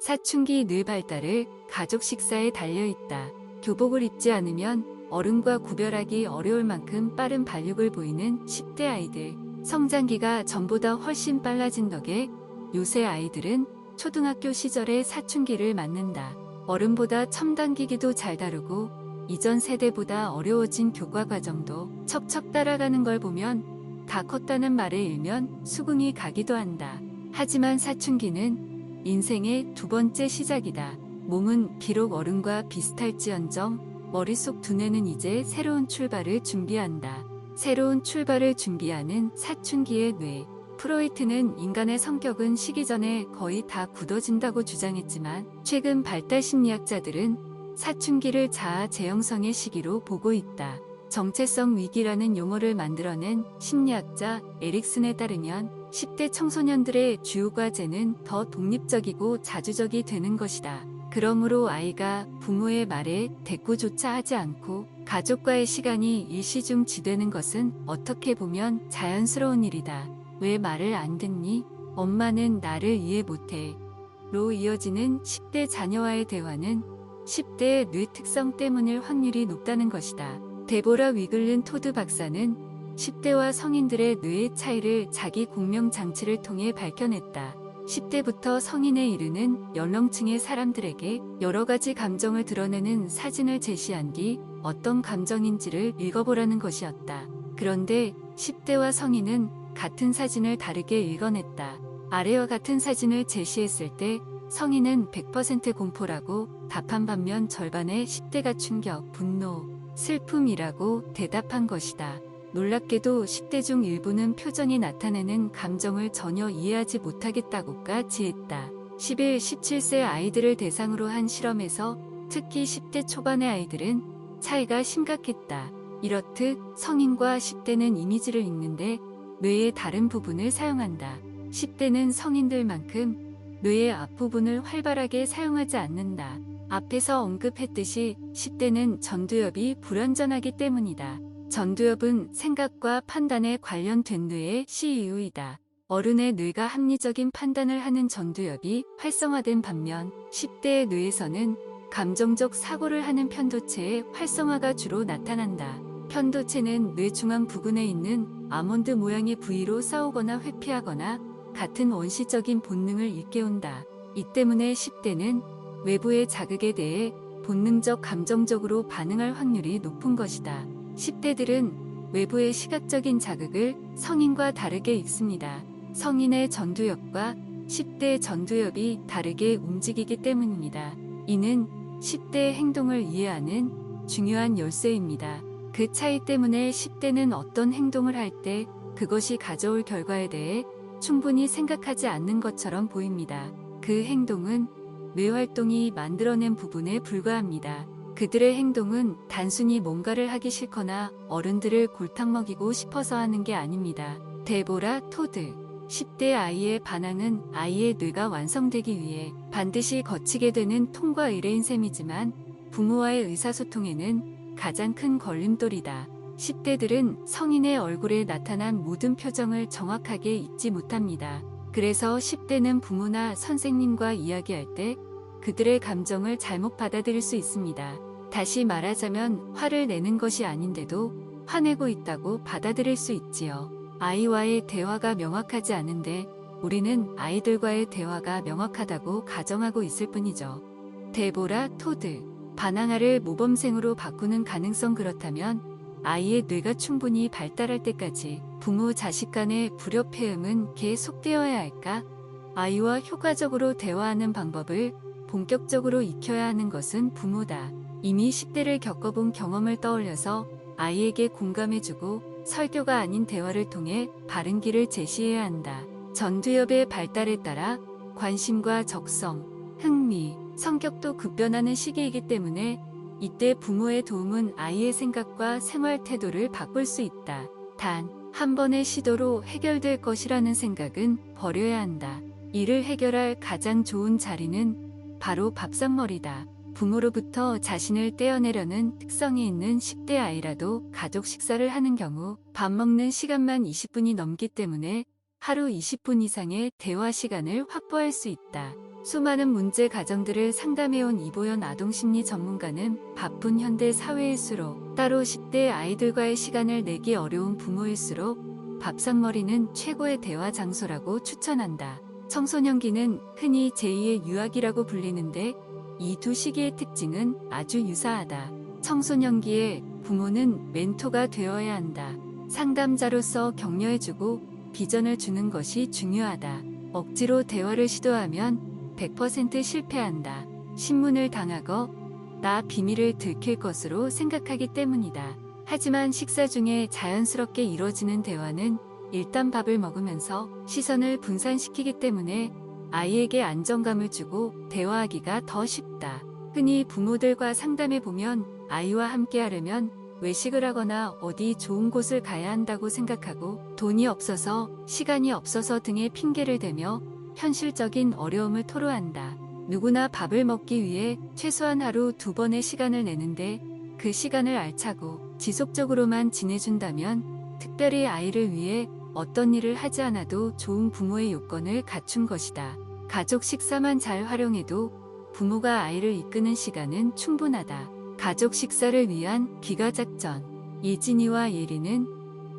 사춘기 뇌 발달을 가족 식사에 달려있다. 교복을 입지 않으면 어른과 구별하기 어려울 만큼 빠른 발육을 보이는 10대 아이들. 성장기가 전보다 훨씬 빨라진 덕에 요새 아이들은 초등학교 시절에 사춘기를 맞는다. 어른보다 첨단기기도 잘 다루고 이전 세대보다 어려워진 교과 과정도 척척 따라가는 걸 보면 다 컸다는 말을 일면 수긍이 가기도 한다. 하지만 사춘기는 인생의 두 번째 시작이다. 몸은 비록 어른과 비슷할지언정 머릿속 두뇌는 이제 새로운 출발을 준비한다. 새로운 출발을 준비하는 사춘기의 뇌. 프로이트는 인간의 성격은 시기 전에 거의 다 굳어진다고 주장했지만 최근 발달 심리학자들은 사춘기를 자아 재형성의 시기로 보고 있다. 정체성 위기라는 용어를 만들어낸 심리학자 에릭슨에 따르면 10대 청소년들의 주요 과제는 더 독립적이고 자주적이 되는 것이다. 그러므로 아이가 부모의 말에 대꾸조차 하지 않고 가족과의 시간이 일시중지되는 것은 어떻게 보면 자연스러운 일이다. 왜 말을 안 듣니? 엄마는 나를 이해 못해. 로 이어지는 10대 자녀와의 대화는 10대의 뇌 특성 때문일 확률이 높다는 것이다. 데보라 위글른 토드 박사는 10대와 성인들의 뇌의 차이를 자기 공명 장치를 통해 밝혀냈다. 10대부터 성인에 이르는 연령층의 사람들에게 여러 가지 감정을 드러내는 사진을 제시한 뒤 어떤 감정인지를 읽어보라는 것이었다. 그런데 10대와 성인은 같은 사진을 다르게 읽어냈다. 아래와 같은 사진을 제시했을 때 성인은 100% 공포라고 답한 반면 절반의 10대가 충격, 분노, 슬픔이라고 대답한 것이다. 놀랍게도 10대 중 일부는 표정이 나타내는 감정을 전혀 이해하지 못하겠다고까지 했다. 11, 17세 아이들을 대상으로 한 실험에서 특히 10대 초반의 아이들은 차이가 심각했다. 이렇듯 성인과 10대는 이미지를 읽는데 뇌의 다른 부분을 사용한다. 10대는 성인들만큼 뇌의 앞부분을 활발하게 사용하지 않는다. 앞에서 언급했듯이 10대는 전두엽이 불완전하기 때문이다. 전두엽은 생각과 판단에 관련된 뇌의 CEU이다. 어른의 뇌가 합리적인 판단을 하는 전두엽이 활성화된 반면 10대의 뇌에서는 감정적 사고를 하는 편도체의 활성화가 주로 나타난다. 편도체는 뇌 중앙 부근에 있는 아몬드 모양의 부위로 싸우거나 회피하거나 같은 원시적인 본능을 일깨운다. 이 때문에 10대는 외부의 자극에 대해 본능적 감정적으로 반응할 확률이 높은 것이다. 10대들은 외부의 시각적인 자극을 성인과 다르게 읽습니다. 성인의 전두엽과 10대의 전두엽이 다르게 움직이기 때문입니다. 이는 10대의 행동을 이해하는 중요한 열쇠입니다. 그 차이 때문에 10대는 어떤 행동을 할 때 그것이 가져올 결과에 대해 충분히 생각하지 않는 것처럼 보입니다. 그 행동은 뇌활동이 만들어낸 부분에 불과합니다. 그들의 행동은 단순히 뭔가를 하기 싫거나 어른들을 골탕 먹이고 싶어서 하는 게 아닙니다. 데보라 토드 10대 아이의 반항은 아이의 뇌가 완성되기 위해 반드시 거치게 되는 통과 의례인 셈이지만 부모와의 의사소통에는 가장 큰 걸림돌이다. 10대들은 성인의 얼굴에 나타난 모든 표정을 정확하게 읽지 못합니다. 그래서 10대는 부모나 선생님과 이야기할 때 그들의 감정을 잘못 받아들일 수 있습니다. 다시 말하자면 화를 내는 것이 아닌데도 화내고 있다고 받아들일 수 있지요. 아이와의 대화가 명확하지 않은데 우리는 아이들과의 대화가 명확하다고 가정하고 있을 뿐이죠. 데보라 토드 반항아를 모범생으로 바꾸는 가능성. 그렇다면 아이의 뇌가 충분히 발달할 때까지 부모 자식 간의 불협회음은 계속되어야 할까? 아이와 효과적으로 대화하는 방법을 본격적으로 익혀야 하는 것은 부모다. 이미 10대를 겪어본 경험을 떠올려서 아이에게 공감해주고 설교가 아닌 대화를 통해 바른 길을 제시해야 한다. 전두엽의 발달에 따라 관심과 적성, 흥미, 성격도 급변하는 시기이기 때문에 이때 부모의 도움은 아이의 생각과 생활 태도를 바꿀 수 있다. 단, 한 번의 시도로 해결될 것이라는 생각은 버려야 한다. 이를 해결할 가장 좋은 자리는 바로 밥상머리다. 부모로부터 자신을 떼어내려는 특성이 있는 10대 아이라도 가족 식사를 하는 경우 밥 먹는 시간만 20분이 넘기 때문에 하루 20분 이상의 대화 시간을 확보할 수 있다. 수많은 문제 가정들을 상담해온 이보연 아동심리 전문가는 바쁜 현대 사회일수록 따로 10대 아이들과의 시간을 내기 어려운 부모일수록 밥상머리는 최고의 대화 장소라고 추천한다. 청소년기는 흔히 제2의 유아기라고 불리는데 이 두 시기의 특징은 아주 유사하다. 청소년기에 부모는 멘토가 되어야 한다. 상담자로서 격려해주고 비전을 주는 것이 중요하다. 억지로 대화를 시도하면 100% 실패한다. 신문을 당하고 나 비밀을 들킬 것으로 생각하기 때문이다. 하지만 식사 중에 자연스럽게 이루어지는 대화는 일단 밥을 먹으면서 시선을 분산시키기 때문에 아이에게 안정감을 주고 대화하기가 더 쉽다. 흔히 부모들과 상담해보면 아이와 함께 하려면 외식을 하거나 어디 좋은 곳을 가야 한다고 생각하고 돈이 없어서 시간이 없어서 등의 핑계를 대며 현실적인 어려움을 토로한다. 누구나 밥을 먹기 위해 최소한 하루 2번의 시간을 내는데 그 시간을 알차고 지속적으로만 지내준다면 특별히 아이를 위해 어떤 일을 하지 않아도 좋은 부모의 요건을 갖춘 것이다. 가족 식사만 잘 활용해도 부모가 아이를 이끄는 시간은 충분하다. 가족 식사를 위한 귀가작전. 예진이와 예리는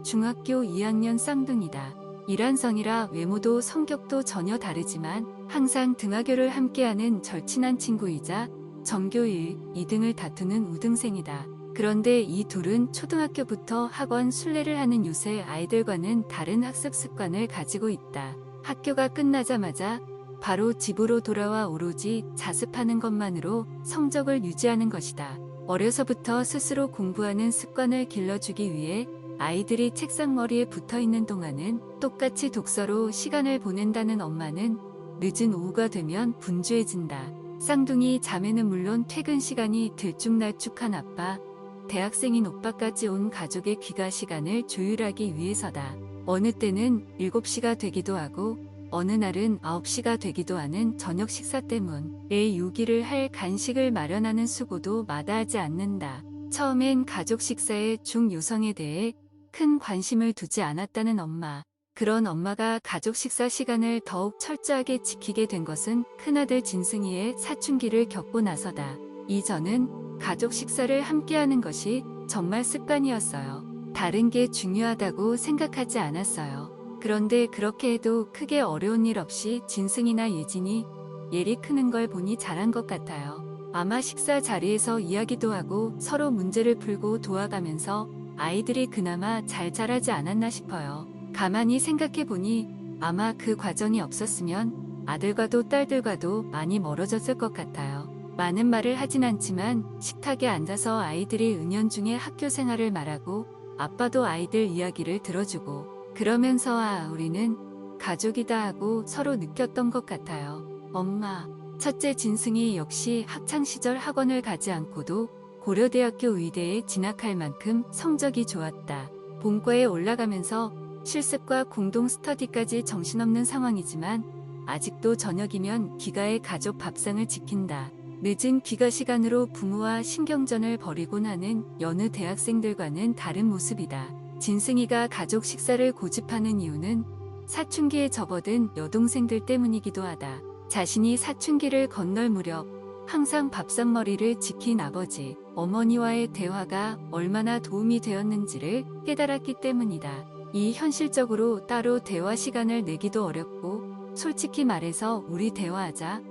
중학교 2학년 쌍둥이다. 이란성이라 외모도 성격도 전혀 다르지만 항상 등하교를 함께하는 절친한 친구이자 전교 1, 2등을 다투는 우등생이다. 그런데 이 둘은 초등학교부터 학원 순례를 하는 요새 아이들과는 다른 학습 습관을 가지고 있다. 학교가 끝나자마자 바로 집으로 돌아와 오로지 자습하는 것만으로 성적을 유지하는 것이다. 어려서부터 스스로 공부하는 습관을 길러주기 위해 아이들이 책상머리에 붙어있는 동안은 똑같이 독서로 시간을 보낸다는 엄마는 늦은 오후가 되면 분주해진다. 쌍둥이 자매는 물론 퇴근 시간이 들쭉날쭉한 아빠, 대학생인 오빠까지 온 가족의 귀가 시간을 조율하기 위해서다. 어느 때는 7시가 되기도 하고 어느 날은 9시가 되기도 하는 저녁 식사 때문 애 유기를 할 간식을 마련하는 수고도 마다하지 않는다. 처음엔 가족 식사의 중요성에 대해 큰 관심을 두지 않았다는 엄마. 그런 엄마가 가족 식사 시간을 더욱 철저하게 지키게 된 것은 큰아들 진승이의 사춘기를 겪고 나서다. 이전은 가족 식사를 함께하는 것이 정말 습관이었어요. 다른 게 중요하다고 생각하지 않았어요. 그런데 그렇게 해도 크게 어려운 일 없이 진승이나 예진이 예리 크는 걸 보니 잘한 것 같아요. 아마 식사 자리에서 이야기도 하고 서로 문제를 풀고 도와가면서 아이들이 그나마 잘 자라지 않았나 싶어요. 가만히 생각해보니 아마 그 과정이 없었으면 아들과도 딸들과도 많이 멀어졌을 것 같아요. 많은 말을 하진 않지만 식탁에 앉아서 아이들이 은연중에 학교 생활을 말하고 아빠도 아이들 이야기를 들어주고 그러면서 우리는 가족이다 하고 서로 느꼈던 것 같아요. 엄마. 첫째 진승이 역시 학창시절 학원을 가지 않고도 고려대학교 의대에 진학할 만큼 성적이 좋았다. 본과에 올라가면서 실습과 공동 스터디까지 정신없는 상황이지만 아직도 저녁이면 귀가의 가족 밥상을 지킨다. 늦은 귀가 시간으로 부모와 신경전을 벌이곤 하는 여느 대학생들과는 다른 모습이다. 진승이가 가족 식사를 고집하는 이유는 사춘기에 접어든 여동생들 때문이기도 하다. 자신이 사춘기를 건널 무렵 항상 밥상머리를 지킨 아버지, 어머니와의 대화가 얼마나 도움이 되었는지를 깨달았기 때문이다. 이 현실적으로 따로 대화 시간을 내기도 어렵고 솔직히 말해서 우리 대화하자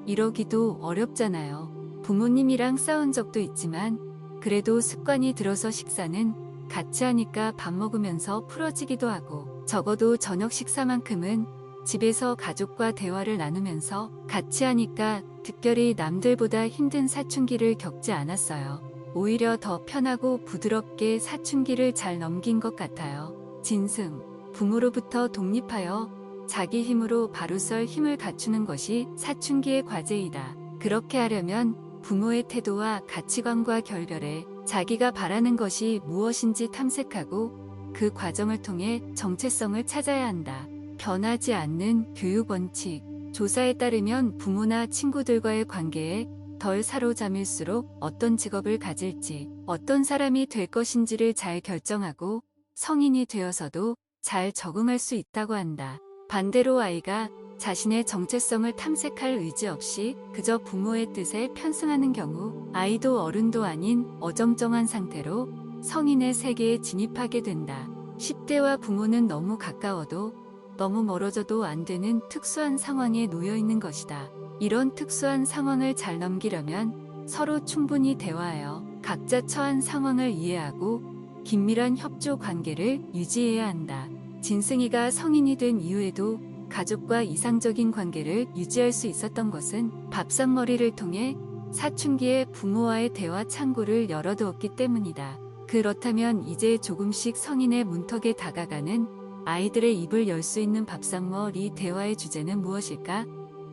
이러기도 어렵잖아요. 부모님이랑 싸운 적도 있지만 그래도 습관이 들어서 식사는 같이 하니까 밥 먹으면서 풀어지기도 하고 적어도 저녁 식사만큼은 집에서 가족과 대화를 나누면서 같이 하니까 특별히 남들보다 힘든 사춘기를 겪지 않았어요. 오히려 더 편하고 부드럽게 사춘기를 잘 넘긴 것 같아요. 진승, 부모로부터 독립하여 자기 힘으로 바로 설 힘을 갖추는 것이 사춘기의 과제이다. 그렇게 하려면 부모의 태도와 가치관과 결별해 자기가 바라는 것이 무엇인지 탐색하고 그 과정을 통해 정체성을 찾아야 한다. 변하지 않는 교육 원칙. 조사에 따르면 부모나 친구들과의 관계에 덜 사로잡힐수록 어떤 직업을 가질지, 어떤 사람이 될 것인지를 잘 결정하고 성인이 되어서도 잘 적응할 수 있다고 한다. 반대로 아이가 자신의 정체성을 탐색할 의지 없이 그저 부모의 뜻에 편승하는 경우 아이도 어른도 아닌 어정쩡한 상태로 성인의 세계에 진입하게 된다. 10대와 부모는 너무 가까워도 너무 멀어져도 안 되는 특수한 상황에 놓여 있는 것이다. 이런 특수한 상황을 잘 넘기려면 서로 충분히 대화하여 각자 처한 상황을 이해하고 긴밀한 협조 관계를 유지해야 한다. 진승이가 성인이 된 이후에도 가족과 이상적인 관계를 유지할 수 있었던 것은 밥상머리를 통해 사춘기에 부모와의 대화 창구를 열어두었기 때문이다. 그렇다면 이제 조금씩 성인의 문턱에 다가가는 아이들의 입을 열 수 있는 밥상머리 대화의 주제는 무엇일까?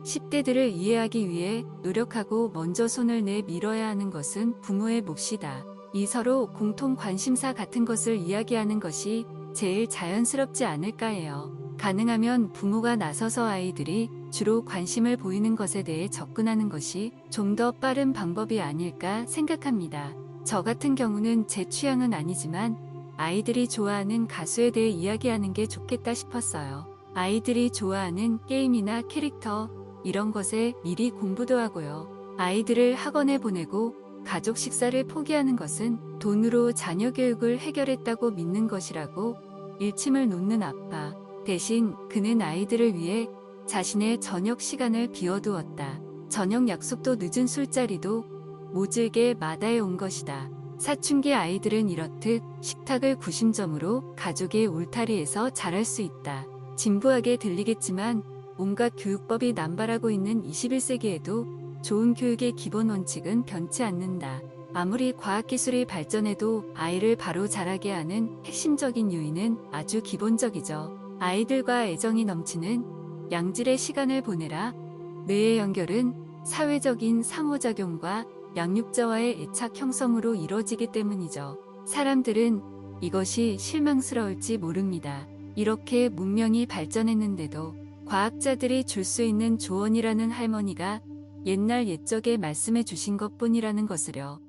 10대들을 이해하기 위해 노력하고 먼저 손을 내밀어야 하는 것은 부모의 몫이다. 이 서로 공통 관심사 같은 것을 이야기하는 것이 제일 자연스럽지 않을까 해요. 가능하면 부모가 나서서 아이들이 주로 관심을 보이는 것에 대해 접근하는 것이 좀 더 빠른 방법이 아닐까 생각합니다. 저 같은 경우는 제 취향은 아니지만 아이들이 좋아하는 가수에 대해 이야기하는 게 좋겠다 싶었어요. 아이들이 좋아하는 게임이나 캐릭터 이런 것에 미리 공부도 하고요. 아이들을 학원에 보내고 가족 식사를 포기하는 것은 돈으로 자녀 교육을 해결했다고 믿는 것이라고 일침을 놓는 아빠. 대신 그는 아이들을 위해 자신의 저녁 시간을 비워두었다. 저녁 약속도 늦은 술자리도 모질게 마다해 온 것이다. 사춘기 아이들은 이렇듯 식탁을 구심점으로 가족의 울타리에서 자랄 수 있다. 진부하게 들리겠지만 온갖 교육법이 남발하고 있는 21세기에도 좋은 교육의 기본 원칙은 변치 않는다. 아무리 과학기술이 발전해도 아이를 바로 자라게 하는 핵심적인 요인은 아주 기본적이죠. 아이들과 애정이 넘치는 양질의 시간을 보내라. 뇌의 연결은 사회적인 상호작용과 양육자와의 애착 형성으로 이루어지기 때문이죠. 사람들은 이것이 실망스러울지 모릅니다. 이렇게 문명이 발전했는데도 과학자들이 줄 수 있는 조언이라는 할머니가 옛날 옛적에 말씀해 주신 것뿐이라는 것을요.